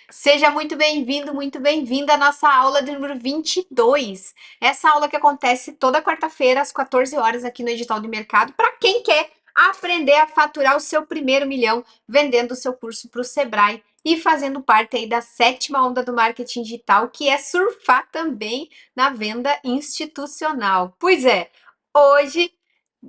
Seja muito bem-vindo, muito bem-vinda à nossa aula de número 22. Essa aula que acontece toda quarta-feira às 14 horas aqui no Edital de Mercado, para quem quer aprender a faturar o seu primeiro milhão vendendo o seu curso para o Sebrae e fazendo parte aí da sétima onda do marketing digital, que é surfar também na venda institucional. Pois é, hoje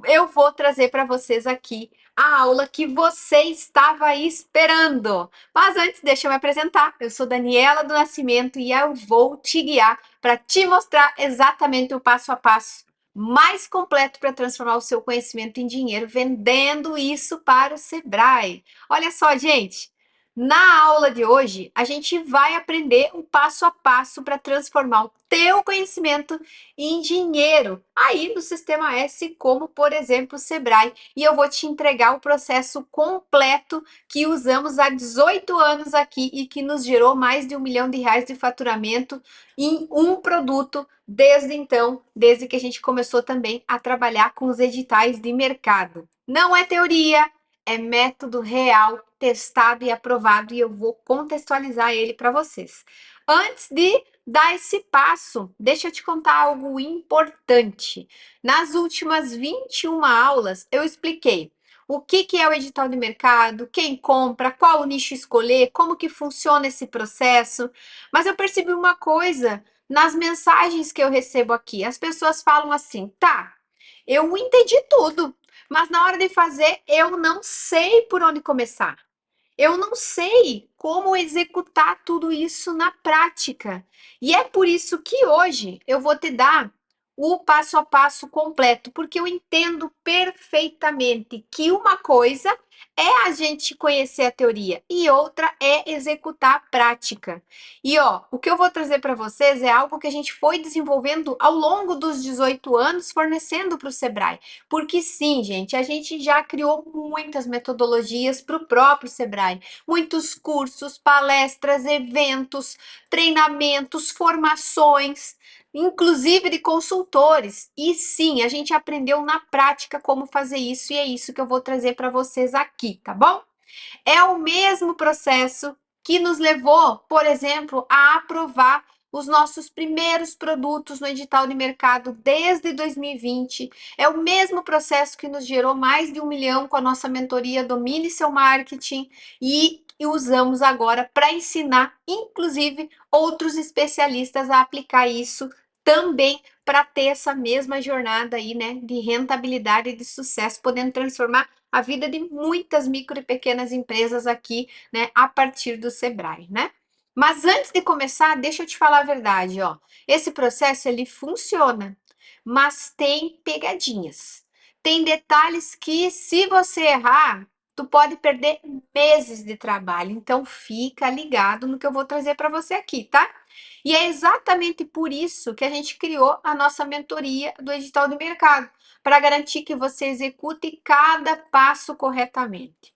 eu vou trazer para vocês aqui a aula que você estava esperando. Mas antes, deixa eu me apresentar. Eu sou Daniela do Nascimento e eu vou te guiar para te mostrar exatamente o passo a passo mais completo para transformar o seu conhecimento em dinheiro, vendendo isso para o Sebrae. Olha só, gente. Na aula de hoje, a gente vai aprender o passo a passo para transformar o teu conhecimento em dinheiro aí no Sistema S, como por exemplo o Sebrae. E eu vou te entregar o processo completo que usamos há 18 anos aqui e que nos gerou mais de R$ 1 milhão de faturamento em um produto desde então, desde que a gente começou também a trabalhar com os editais de mercado. Não é teoria, é método real, testado e aprovado, e eu vou contextualizar ele para vocês. Antes de dar esse passo, deixa eu te contar algo importante. Nas últimas 21 aulas, eu expliquei o que é o edital de mercado, quem compra, qual o nicho escolher, como que funciona esse processo. Mas eu percebi uma coisa nas mensagens que eu recebo aqui. As pessoas falam assim, tá, eu entendi tudo, mas na hora de fazer, eu não sei por onde começar. Eu não sei como executar tudo isso na prática. E é por isso que hoje eu vou te dar o passo a passo completo, porque eu entendo perfeitamente que uma coisa é a gente conhecer a teoria e outra é executar a prática. E ó, o que eu vou trazer para vocês é algo que a gente foi desenvolvendo ao longo dos 18 anos, fornecendo para o Sebrae. Porque sim, gente, a gente já criou muitas metodologias para o próprio Sebrae, muitos cursos, palestras, eventos, treinamentos, formações, inclusive de consultores. E sim, a gente aprendeu na prática como fazer isso e é isso que eu vou trazer para vocês aqui, tá bom? É o mesmo processo que nos levou, por exemplo, a aprovar os nossos primeiros produtos no edital de mercado desde 2020. É o mesmo processo que nos gerou mais de 1 milhão com a nossa mentoria Domine Seu Marketing e usamos agora para ensinar, inclusive, outros especialistas a aplicar isso também para ter essa mesma jornada aí, né, de rentabilidade e de sucesso, podendo transformar a vida de muitas micro e pequenas empresas aqui, né, a partir do Sebrae, né? Mas antes de começar, deixa eu te falar a verdade, ó. Esse processo ele funciona, mas tem pegadinhas. Tem detalhes que se você errar, tu pode perder meses de trabalho. Então fica ligado no que eu vou trazer para você aqui, tá? E é exatamente por isso que a gente criou a nossa mentoria do edital de mercado, para garantir que você execute cada passo corretamente.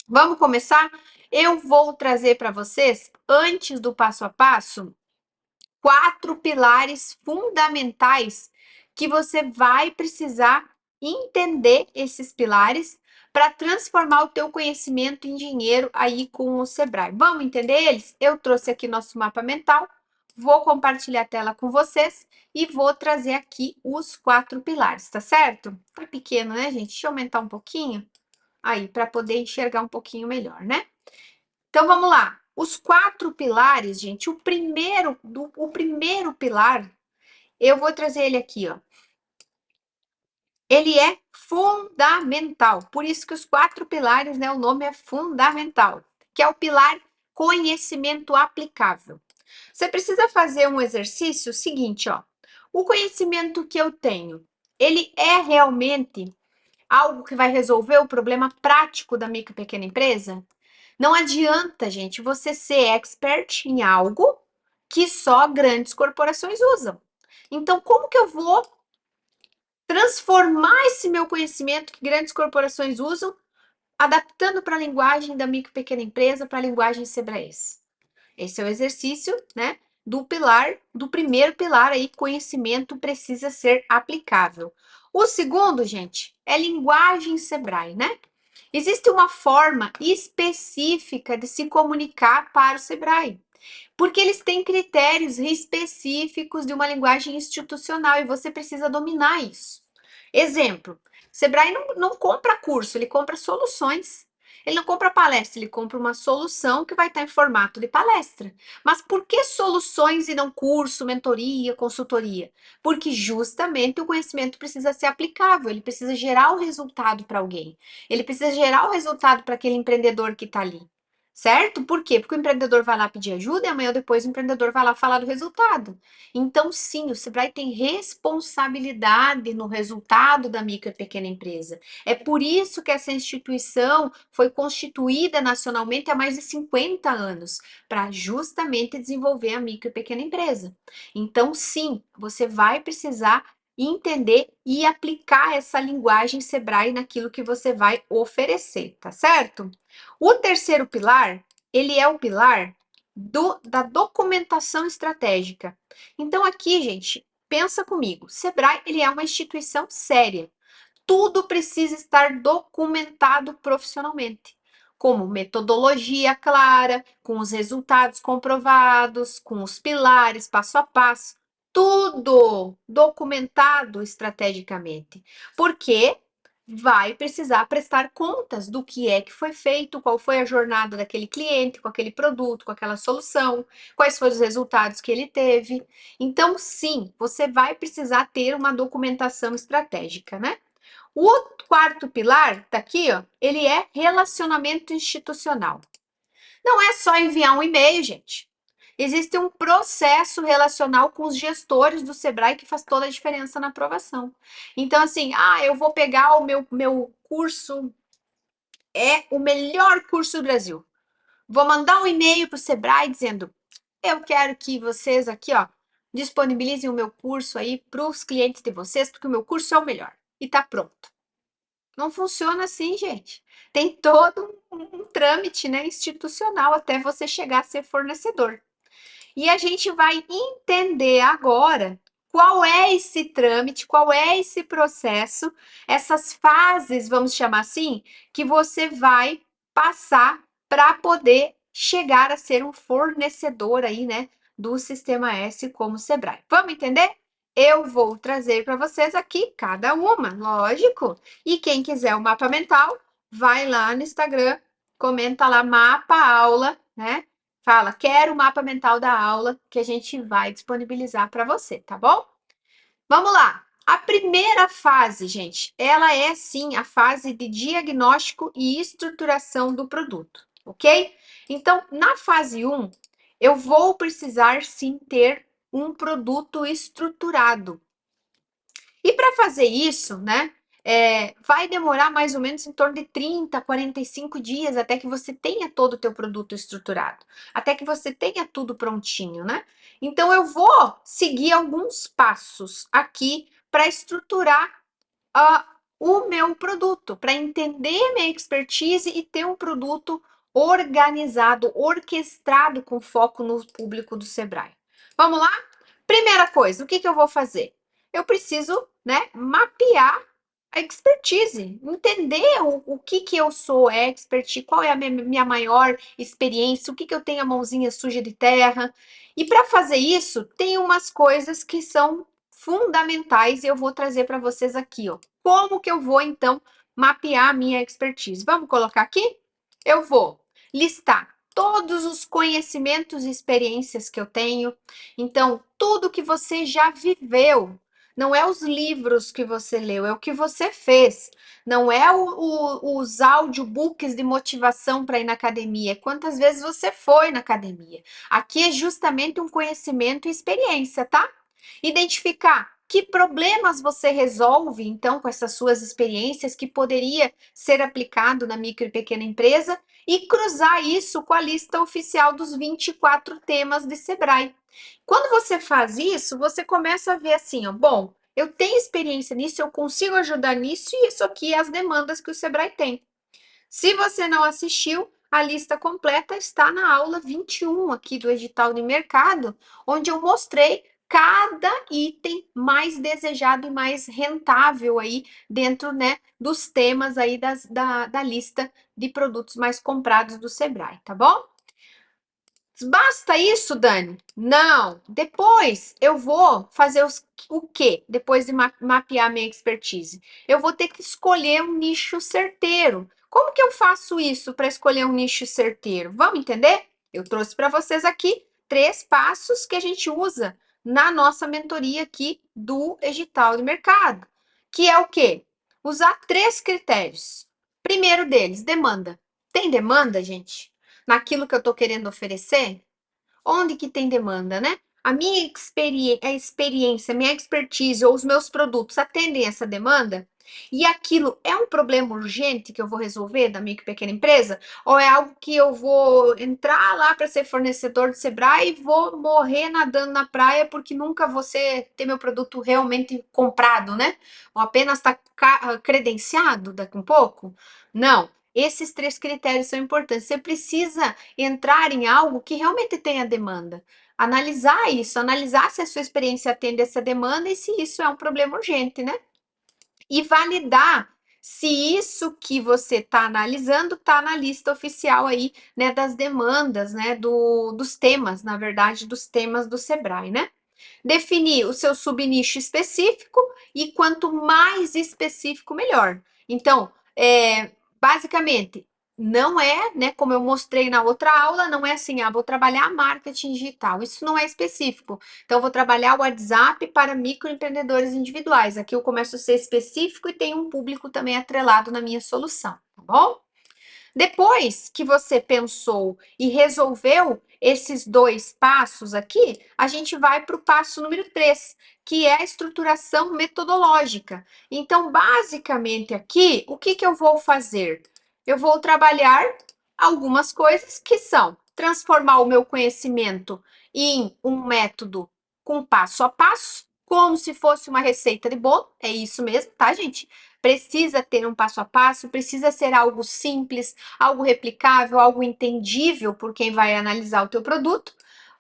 Vamos começar? Eu vou trazer para vocês, antes do passo a passo, 4 pilares fundamentais que você vai precisar entender esses pilares para transformar o teu conhecimento em dinheiro aí com o Sebrae. Vamos entender eles? Eu trouxe aqui nosso mapa mental, vou compartilhar a tela com vocês e vou trazer aqui os 4 pilares, tá certo? Tá pequeno, né, gente? Deixa eu aumentar um pouquinho aí para poder enxergar um pouquinho melhor, né? Então vamos lá. Os 4 pilares, gente, o primeiro pilar, eu vou trazer ele aqui, ó. Ele é fundamental. Por isso que os 4 pilares, né, o nome é fundamental, que é o pilar conhecimento aplicável. Você precisa fazer um exercício seguinte, ó. O conhecimento que eu tenho, ele é realmente algo que vai resolver o problema prático da micro e pequena empresa? Não adianta, gente, você ser expert em algo que só grandes corporações usam. Então, como que eu vou transformar esse meu conhecimento que grandes corporações usam, adaptando para a linguagem da micro e pequena empresa, para a linguagem sebraense? Esse é o exercício, né, do primeiro pilar aí, conhecimento precisa ser aplicável. O segundo, gente, é linguagem Sebrae, né? Existe uma forma específica de se comunicar para o Sebrae. Porque eles têm critérios específicos de uma linguagem institucional e você precisa dominar isso. Exemplo, Sebrae não compra curso, ele compra soluções. Ele não compra palestra, ele compra uma solução que vai estar em formato de palestra. Mas por que soluções e não curso, mentoria, consultoria? Porque justamente o conhecimento precisa ser aplicável, ele precisa gerar o resultado para alguém. Ele precisa gerar o resultado para aquele empreendedor que está ali. Certo? Por quê? Porque o empreendedor vai lá pedir ajuda e amanhã ou depois o empreendedor vai lá falar do resultado. Então, sim, o Sebrae tem responsabilidade no resultado da micro e pequena empresa. É por isso que essa instituição foi constituída nacionalmente há mais de 50 anos, para justamente desenvolver a micro e pequena empresa. Então, sim, você vai precisar entender e aplicar essa linguagem Sebrae naquilo que você vai oferecer, tá certo? O terceiro pilar, ele é o pilar da documentação estratégica. Então aqui, gente, pensa comigo, Sebrae, ele é uma instituição séria. Tudo precisa estar documentado profissionalmente, como metodologia clara, com os resultados comprovados, com os pilares passo a passo, tudo documentado estrategicamente. Porque vai precisar prestar contas do que é que foi feito, qual foi a jornada daquele cliente com aquele produto, com aquela solução, quais foram os resultados que ele teve. Então, sim, você vai precisar ter uma documentação estratégica, né? O quarto pilar, tá aqui, ó, ele é relacionamento institucional. Não é só enviar um e-mail, gente. Existe um processo relacional com os gestores do Sebrae que faz toda a diferença na aprovação. Então, assim, eu vou pegar o meu curso, é o melhor curso do Brasil. Vou mandar um e-mail para o Sebrae dizendo: eu quero que vocês aqui, ó, disponibilizem o meu curso aí para os clientes de vocês, porque o meu curso é o melhor. E tá pronto. Não funciona assim, gente. Tem todo um trâmite, né, institucional até você chegar a ser fornecedor. E a gente vai entender agora qual é esse trâmite, qual é esse processo, essas fases, vamos chamar assim, que você vai passar para poder chegar a ser um fornecedor aí, né, do Sistema S como Sebrae. Vamos entender? Eu vou trazer para vocês aqui cada uma, lógico. E quem quiser o mapa mental, vai lá no Instagram, comenta lá mapa aula, né? Fala, quero o mapa mental da aula que a gente vai disponibilizar para você, tá bom? Vamos lá. A primeira fase, gente, ela é sim a fase de diagnóstico e estruturação do produto, ok? Então, na fase 1, eu vou precisar sim ter um produto estruturado. E para fazer isso, né, vai demorar mais ou menos em torno de 30, 45 dias até que você tenha todo o teu produto estruturado, até que você tenha tudo prontinho, né? Então eu vou seguir alguns passos aqui para estruturar uh, o meu produto, para entender minha expertise e ter um produto organizado, orquestrado com foco no público do Sebrae. Vamos lá? Primeira coisa, o que eu vou fazer? Eu preciso, né, mapear a expertise, entender o que eu sou expert, qual é a minha maior experiência, o que eu tenho a mãozinha suja de terra. E para fazer isso, tem umas coisas que são fundamentais e eu vou trazer para vocês aqui, ó. Como que eu vou, então, mapear a minha expertise? Vamos colocar aqui? Eu vou listar todos os conhecimentos e experiências que eu tenho. Então, tudo que você já viveu. Não é os livros que você leu, é o que você fez. Não é os audiobooks de motivação para ir na academia, é quantas vezes você foi na academia. Aqui é justamente um conhecimento e experiência, tá? Identificar que problemas você resolve, então, com essas suas experiências que poderia ser aplicado na micro e pequena empresa e cruzar isso com a lista oficial dos 24 temas de Sebrae. Quando você faz isso, você começa a ver assim, ó, bom, eu tenho experiência nisso, eu consigo ajudar nisso e isso aqui é as demandas que o Sebrae tem. Se você não assistiu, a lista completa está na aula 21 aqui do edital de mercado, onde eu mostrei cada item mais desejado e mais rentável aí dentro, né, dos temas aí da lista de produtos mais comprados do Sebrae, tá bom? Basta isso, Dani? Não. Depois eu vou fazer o quê? Depois de mapear minha expertise. Eu vou ter que escolher um nicho certeiro. Como que eu faço isso para escolher um nicho certeiro? Vamos entender? Eu trouxe para vocês aqui 3 passos que a gente usa na nossa mentoria aqui do Edital de Mercado, que é o quê? Usar 3 critérios. Primeiro deles, demanda. Tem demanda, gente? Naquilo que eu estou querendo oferecer? Onde que tem demanda, né? A minha experiência, minha expertise ou os meus produtos atendem essa demanda? E aquilo é um problema urgente que eu vou resolver da minha pequena empresa? Ou é algo que eu vou entrar lá para ser fornecedor do Sebrae e vou morrer nadando na praia porque nunca vou ter meu produto realmente comprado, né? Ou apenas está credenciado daqui um pouco? Não. Esses 3 critérios são importantes. Você precisa entrar em algo que realmente tenha demanda. Analisar isso, analisar se a sua experiência atende essa demanda e se isso é um problema urgente, né? E validar se isso que você está analisando está na lista oficial aí, né, das demandas, né, dos temas, na verdade, dos temas do Sebrae, né? Definir o seu subnicho específico e quanto mais específico, melhor. Então, basicamente, não é, né, como eu mostrei na outra aula, não é assim, vou trabalhar marketing digital. Isso não é específico. Então, eu vou trabalhar o WhatsApp para microempreendedores individuais. Aqui eu começo a ser específico e tem um público também atrelado na minha solução, tá bom? Depois que você pensou e resolveu esses 2 passos aqui, a gente vai para o passo número 3, que é a estruturação metodológica. Então, basicamente aqui, o que eu vou fazer? Eu vou trabalhar algumas coisas que são transformar o meu conhecimento em um método com passo a passo, como se fosse uma receita de bolo. É isso mesmo, tá, gente? Precisa ter um passo a passo, precisa ser algo simples, algo replicável, algo entendível por quem vai analisar o teu produto.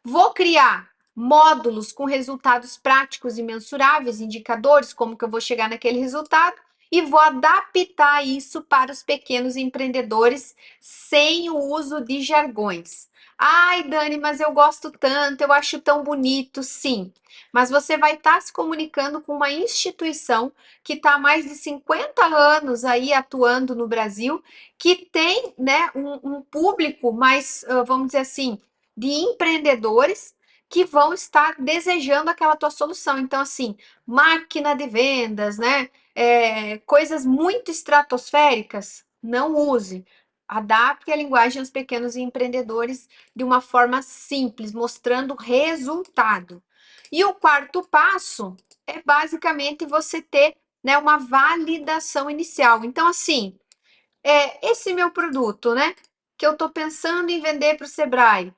Vou criar módulos com resultados práticos e mensuráveis, indicadores, como que eu vou chegar naquele resultado, e vou adaptar isso para os pequenos empreendedores sem o uso de jargões. Ai, Dani, mas eu gosto tanto, eu acho tão bonito, sim. Mas você vai estar se comunicando com uma instituição que está há mais de 50 anos aí atuando no Brasil, que tem, né, um público mais, vamos dizer assim, de empreendedores que vão estar desejando aquela tua solução. Então, assim, máquina de vendas, né? Coisas muito estratosféricas, não use. Adapte a linguagem aos pequenos empreendedores de uma forma simples, mostrando resultado. E o quarto passo é basicamente você ter, né, uma validação inicial. Então, assim, esse meu produto, né, que eu estou pensando em vender para o Sebrae,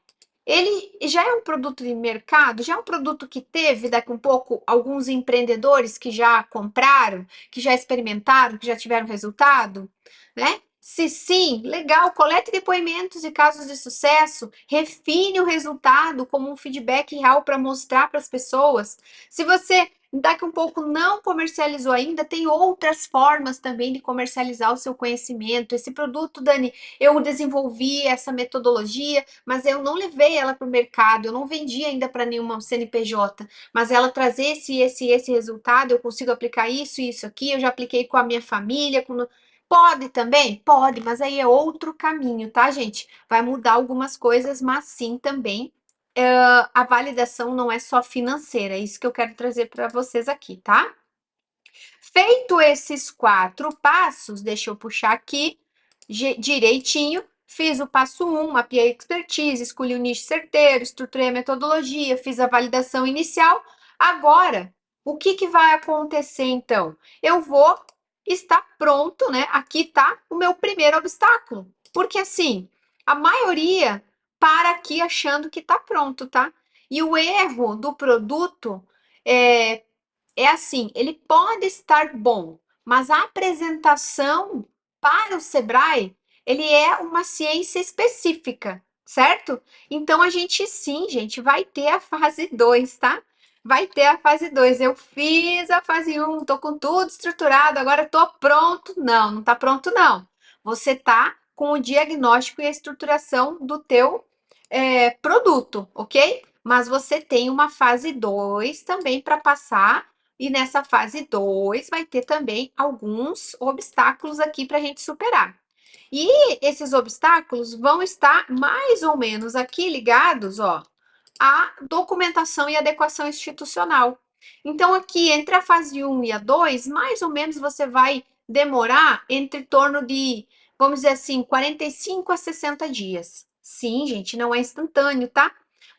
ele já é um produto de mercado, já é um produto que teve daqui um pouco alguns empreendedores que já compraram, que já experimentaram, que já tiveram resultado, né? Se sim, legal, colete depoimentos de casos de sucesso, refine o resultado como um feedback real para mostrar para as pessoas. Se você daqui um pouco não comercializou ainda, tem outras formas também de comercializar o seu conhecimento. Esse produto, Dani, eu desenvolvi essa metodologia, mas eu não levei ela para o mercado, eu não vendi ainda para nenhuma CNPJ, mas ela trazer esse resultado, eu consigo aplicar isso e isso aqui, eu já apliquei com a minha família, Pode também? Pode, mas aí é outro caminho, tá, gente? Vai mudar algumas coisas, mas sim também a validação não é só financeira, é isso que eu quero trazer para vocês aqui, tá? Feito esses 4 passos, deixa eu puxar aqui direitinho. Fiz o passo 1, mapeei a expertise, escolhi o nicho certeiro, estruturei a metodologia, fiz a validação inicial. Agora, o que vai acontecer então? Eu vou estar pronto, né? Aqui tá o meu primeiro obstáculo. Porque assim, a maioria para aqui achando que tá pronto, tá? E o erro do produto é assim, ele pode estar bom, mas a apresentação para o Sebrae, ele é uma ciência específica, certo? Então a gente sim, gente, vai ter a fase 2, tá? vai ter a fase 2. Eu fiz a fase um, tô com tudo estruturado, agora tô pronto. Não, não tá pronto não. Você tá com o diagnóstico e a estruturação do teu produto, ok? Mas você tem uma fase 2 também para passar, e nessa fase 2 vai ter também alguns obstáculos aqui para a gente superar. E esses obstáculos vão estar mais ou menos aqui ligados, ó, à documentação e adequação institucional. Então, aqui entre a fase um e a 2, mais ou menos você vai demorar entre torno de, vamos dizer assim, 45 a 60 dias. Sim, gente, não é instantâneo, tá?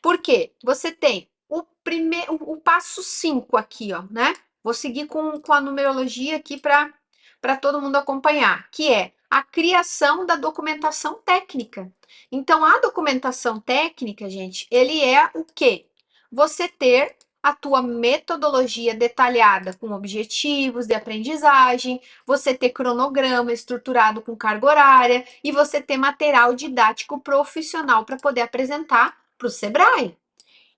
Por quê? Você tem o primeiro, o passo 5 aqui, ó, né? Vou seguir com a numerologia aqui para todo mundo acompanhar, que é a criação da documentação técnica. Então, a documentação técnica, gente, ele é o quê? Você ter a tua metodologia detalhada com objetivos de aprendizagem, você ter cronograma estruturado com carga horária e você ter material didático profissional para poder apresentar para o Sebrae.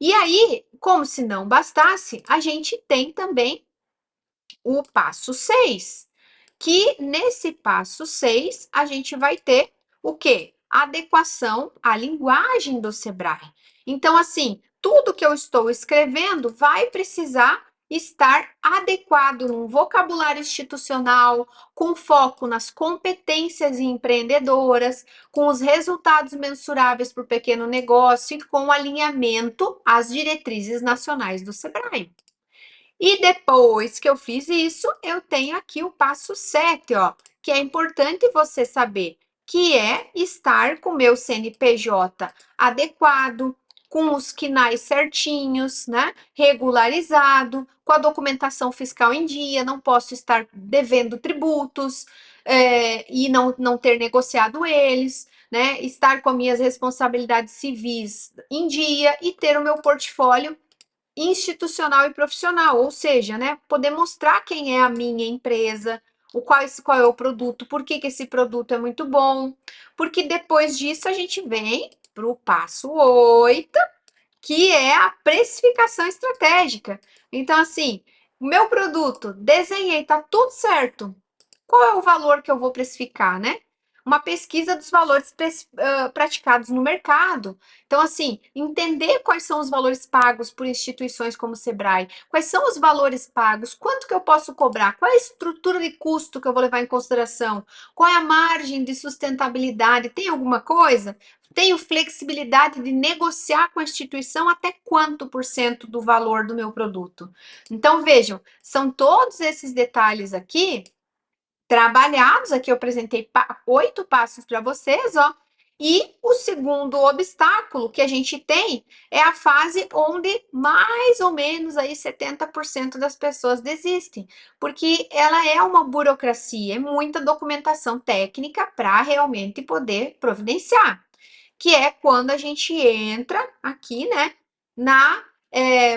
E aí, como se não bastasse, a gente tem também o passo 6, que nesse passo 6 a gente vai ter o quê? Adequação à linguagem do Sebrae. Então, assim, tudo que eu estou escrevendo vai precisar estar adequado num vocabulário institucional, com foco nas competências empreendedoras, com os resultados mensuráveis para o pequeno negócio e com alinhamento às diretrizes nacionais do Sebrae. E depois que eu fiz isso, eu tenho aqui o passo 7, ó, que é importante você saber, que é estar com o meu CNPJ adequado, com os quinais certinhos, né? Regularizado, com a documentação fiscal em dia, não posso estar devendo tributos e não ter negociado eles, né? Estar com as minhas responsabilidades civis em dia e ter o meu portfólio institucional e profissional, ou seja, né, poder mostrar quem é a minha empresa, qual é o produto, por que esse produto é muito bom, porque depois disso a gente vem para o passo 8, que é a precificação estratégica. Então, assim, o meu produto, desenhei, tá tudo certo. Qual é o valor que eu vou precificar, né? Uma pesquisa dos valores praticados no mercado. Então, assim, entender quais são os valores pagos por instituições como o Sebrae, quais são os valores pagos, quanto que eu posso cobrar, qual é a estrutura de custo que eu vou levar em consideração, qual é a margem de sustentabilidade, tem alguma coisa? Tenho flexibilidade de negociar com a instituição até quanto por cento do valor do meu produto. Então, vejam, são todos esses detalhes aqui trabalhados. Aqui eu apresentei 8 passos para vocês, ó. E o segundo obstáculo que a gente tem é a fase onde mais ou menos aí 70% das pessoas desistem, porque ela é uma burocracia, é muita documentação técnica para realmente poder providenciar, que é quando a gente entra aqui, né,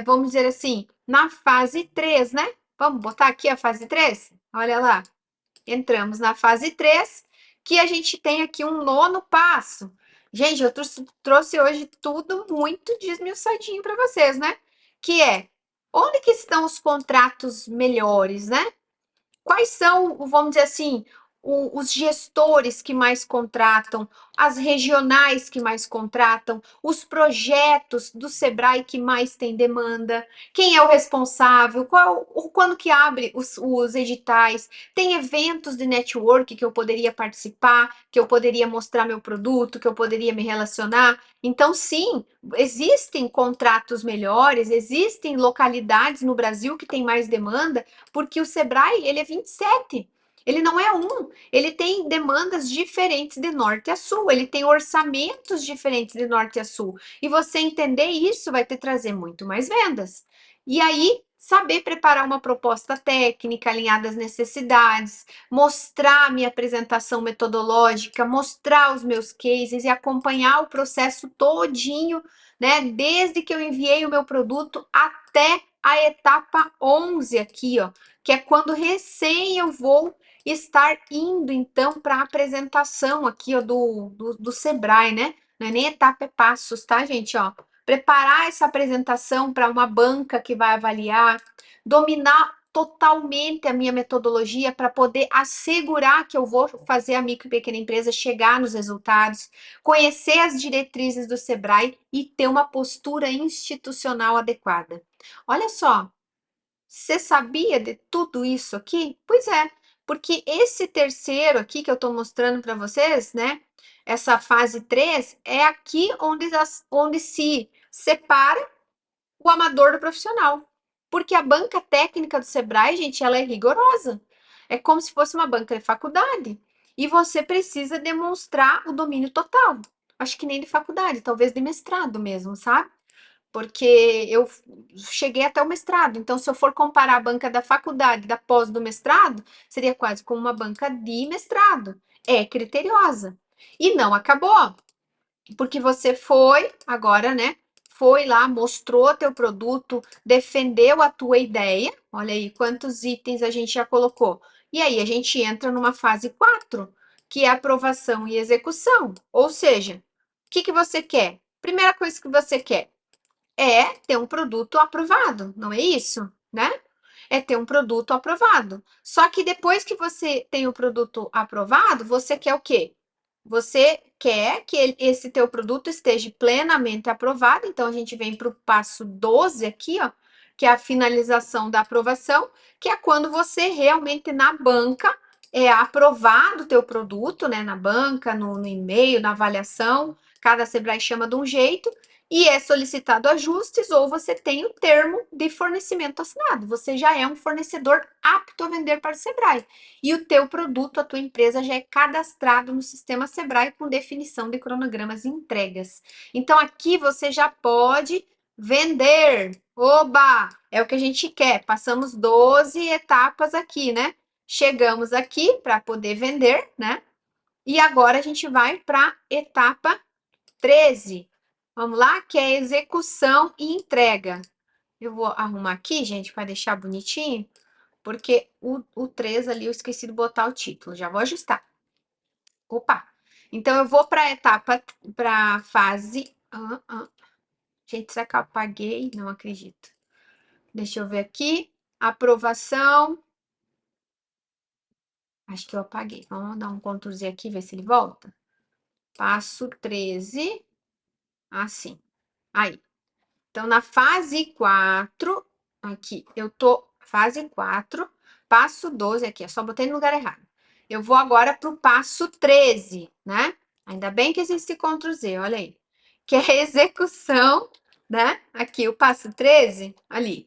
vamos dizer assim, na fase 3, né? Vamos botar aqui a fase 3. Olha lá. Entramos na fase 3, que a gente tem aqui um nono passo. Gente, eu trouxe hoje tudo muito desmiuçadinho para vocês, né? Que é, onde que estão os contratos melhores, né? Quais são, vamos dizer assim, os gestores que mais contratam, as regionais que mais contratam, os projetos do Sebrae que mais tem demanda, quem é o responsável, quando que abre os editais, tem eventos de network que eu poderia participar, que eu poderia mostrar meu produto, que eu poderia me relacionar. Então, sim, existem contratos melhores, existem localidades no Brasil que tem mais demanda, porque o Sebrae, ele é 27. Ele não é um, ele tem demandas diferentes de norte a sul, ele tem orçamentos diferentes de norte a sul. E você entender isso vai te trazer muito mais vendas. E aí, saber preparar uma proposta técnica alinhada às necessidades, mostrar a minha apresentação metodológica, mostrar os meus cases e acompanhar o processo todinho, né? Desde que eu enviei o meu produto até a etapa 11 aqui, ó, que é quando recém eu vou estar indo, então, para a apresentação aqui, ó, do Sebrae, né? Não é nem etapa, é passos, tá, gente? Ó, preparar essa apresentação para uma banca que vai avaliar, dominar totalmente a minha metodologia para poder assegurar que eu vou fazer a micro e pequena empresa chegar nos resultados, conhecer as diretrizes do Sebrae e ter uma postura institucional adequada. Olha só, você sabia de tudo isso aqui? Pois é, porque esse terceiro aqui que eu estou mostrando para vocês, né? Essa fase 3 é aqui onde se separa o amador do profissional. Porque a banca técnica do Sebrae, gente, ela é rigorosa. É como se fosse uma banca de faculdade. E você precisa demonstrar o domínio total. Acho que nem de faculdade, talvez de mestrado mesmo, sabe? Porque eu cheguei até o mestrado. Então, se eu for comparar a banca da faculdade, da pós do mestrado, seria quase como uma banca de mestrado. É criteriosa. E não acabou, porque você foi agora, né? Foi lá, mostrou teu produto, defendeu a tua ideia. Olha aí quantos itens a gente já colocou. E aí a gente entra numa fase 4, que é aprovação e execução. Ou seja, o que que você quer? Primeira coisa que você quer é ter um produto aprovado, não é isso, né? É ter um produto aprovado. Só que depois que você tem o produto aprovado, você quer o quê? Você quer que esse teu produto esteja plenamente aprovado, então a gente vem para o passo 12 aqui, ó, que é a finalização da aprovação, que é quando você realmente na banca é aprovado o teu produto, né, na banca, no e-mail, na avaliação, cada Sebrae chama de um jeito, e é solicitado ajustes ou você tem o termo de fornecimento assinado. Você já é um fornecedor apto a vender para o Sebrae. E o teu produto, a tua empresa já é cadastrado no sistema Sebrae com definição de cronogramas e entregas. Então aqui você já pode vender. Oba! É o que a gente quer. Passamos 12 etapas aqui, né? Chegamos aqui para poder vender, né? E agora a gente vai para a etapa 13. Vamos lá, que é execução e entrega. Eu vou arrumar aqui, gente, para deixar bonitinho, porque o 3 ali eu esqueci de botar o título. Já vou ajustar. Opa! Então eu vou para a etapa, para a fase. Gente, será que eu apaguei? Não acredito. Deixa eu ver aqui. Aprovação. Acho que eu apaguei. Vamos dar um Ctrl Z aqui, ver se ele volta. Passo 13. Assim. Aí. Então, na fase 4, aqui, eu tô, fase 4, passo 12 aqui, eu só botei no lugar errado. Eu vou agora para o passo 13, né? Ainda bem que existe Ctrl Z, olha aí. Que é a execução, né? Aqui, o passo 13, ali.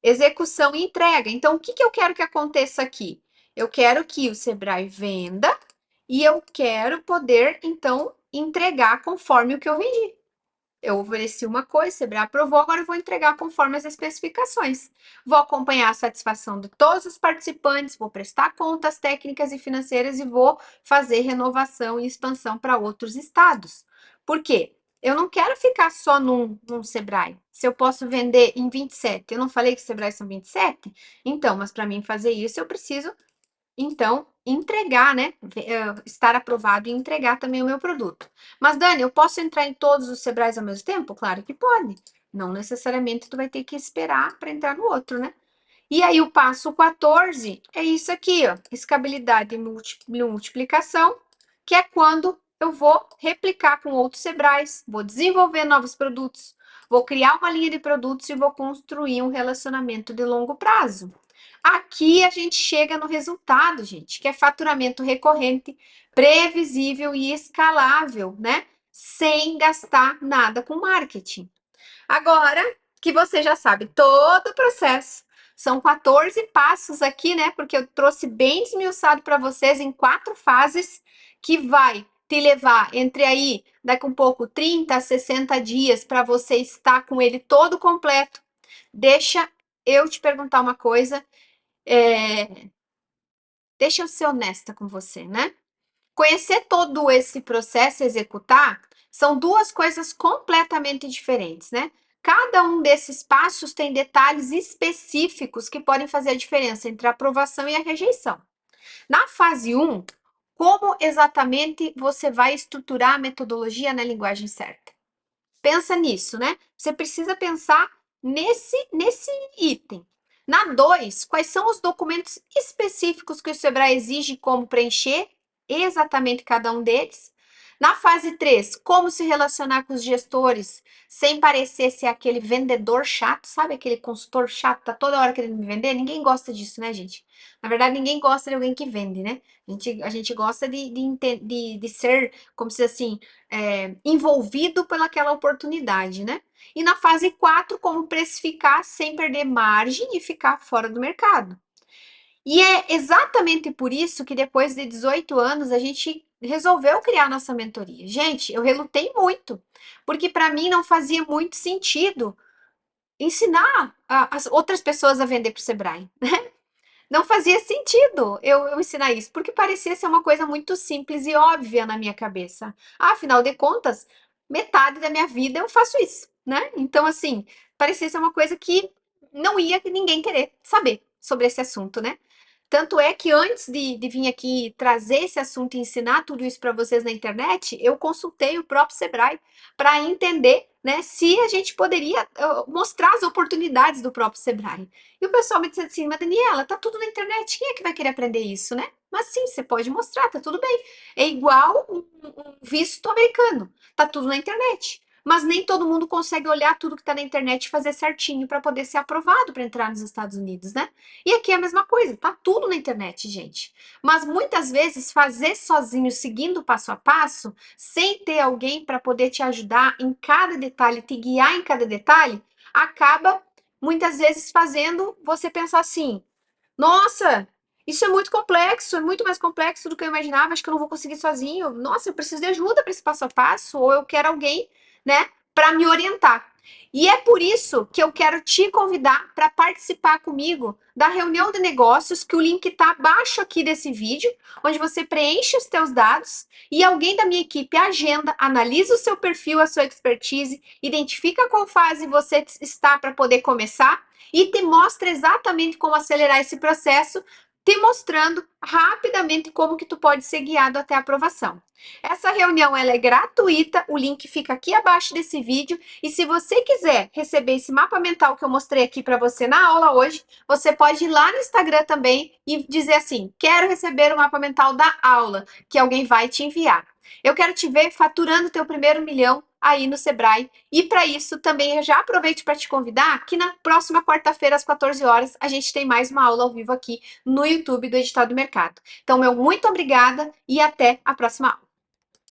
Execução e entrega. Então, o que que eu quero que aconteça aqui? Eu quero que o Sebrae venda e eu quero poder, então, entregar conforme o que eu vendi. Eu ofereci uma coisa, o Sebrae aprovou, agora eu vou entregar conforme as especificações. Vou acompanhar a satisfação de todos os participantes, vou prestar contas técnicas e financeiras e vou fazer renovação e expansão para outros estados. Por quê? Eu não quero ficar só num Sebrae. Se eu posso vender em 27, eu não falei que Sebrae são 27? Então, mas para mim fazer isso, eu preciso então, entregar, né? Estar aprovado e entregar também o meu produto. Mas, Dani, eu posso entrar em todos os Sebrais ao mesmo tempo? Claro que pode. Não necessariamente tu vai ter que esperar para entrar no outro, né? E aí, o passo 14 é isso aqui, ó. Escabilidade e multiplicação, que é quando eu vou replicar com outros Sebrais, vou desenvolver novos produtos, vou criar uma linha de produtos e vou construir um relacionamento de longo prazo. Aqui a gente chega no resultado, gente, que é faturamento recorrente, previsível e escalável, né? Sem gastar nada com marketing. Agora que você já sabe todo o processo, são 14 passos aqui, né? Porque eu trouxe bem esmiuçado para vocês em 4 fases, que vai te levar entre aí, daqui um pouco, 30 a 60 dias para você estar com ele todo completo. Deixa eu te perguntar uma coisa, é, deixa eu ser honesta com você, né? Conhecer todo esse processo e executar são duas coisas completamente diferentes, né? Cada um desses passos tem detalhes específicos que podem fazer a diferença entre a aprovação e a rejeição. Na fase 1, como exatamente você vai estruturar a metodologia na linguagem certa? Pensa nisso, né? Você precisa pensar nesse item. Na 2, quais são os documentos específicos que o Sebrae exige como preencher exatamente cada um deles? Na fase 3, como se relacionar com os gestores sem parecer ser aquele vendedor chato, sabe? Aquele consultor chato, tá toda hora querendo me vender? Ninguém gosta disso, né, gente? Na verdade, ninguém gosta de alguém que vende, né? A gente gosta de ser, como se diz assim, envolvido pelaquela oportunidade, né? E na fase 4, como precificar sem perder margem e ficar fora do mercado. E é exatamente por isso que depois de 18 anos a gente resolveu criar nossa mentoria. Gente, eu relutei muito, porque para mim não fazia muito sentido ensinar as outras pessoas a vender para o Sebrae. Não fazia sentido eu ensinar isso, porque parecia ser uma coisa muito simples e óbvia na minha cabeça. Afinal de contas, metade da minha vida eu faço isso, né? Então, assim, parecia ser uma coisa que não ia ninguém querer saber sobre esse assunto, né? Tanto é que antes de vir aqui trazer esse assunto e ensinar tudo isso para vocês na internet, eu consultei o próprio Sebrae para entender, né, se a gente poderia mostrar as oportunidades do próprio Sebrae. E o pessoal me disse assim, mas Daniela, tá tudo na internet, quem é que vai querer aprender isso, né? Mas sim, você pode mostrar, tá tudo bem. É igual um visto americano, tá tudo na internet. Mas nem todo mundo consegue olhar tudo que tá na internet e fazer certinho para poder ser aprovado para entrar nos Estados Unidos, né? E aqui é a mesma coisa, tá tudo na internet, gente. Mas muitas vezes fazer sozinho, seguindo passo a passo, sem ter alguém para poder te ajudar em cada detalhe, te guiar em cada detalhe, acaba muitas vezes fazendo você pensar assim: nossa, isso é muito complexo, é muito mais complexo do que eu imaginava, acho que eu não vou conseguir sozinho. Nossa, eu preciso de ajuda para esse passo a passo, ou eu quero alguém, né, para me orientar. E é por isso que eu quero te convidar para participar comigo da reunião de negócios, que o link está abaixo aqui desse vídeo, onde você preenche os teus dados e alguém da minha equipe agenda, analisa o seu perfil, a sua expertise, identifica qual fase você está para poder começar e te mostra exatamente como acelerar esse processo, te mostrando rapidamente como que tu pode ser guiado até a aprovação. Essa reunião ela é gratuita, o link fica aqui abaixo desse vídeo e se você quiser receber esse mapa mental que eu mostrei aqui para você na aula hoje, você pode ir lá no Instagram também e dizer assim: quero receber o mapa mental da aula, que alguém vai te enviar. Eu quero te ver faturando teu primeiro milhão aí no Sebrae. E para isso também eu já aproveito para te convidar que na próxima quarta-feira às 14 horas a gente tem mais uma aula ao vivo aqui no YouTube do Edital do Mercado. Então, meu muito obrigada e até a próxima aula.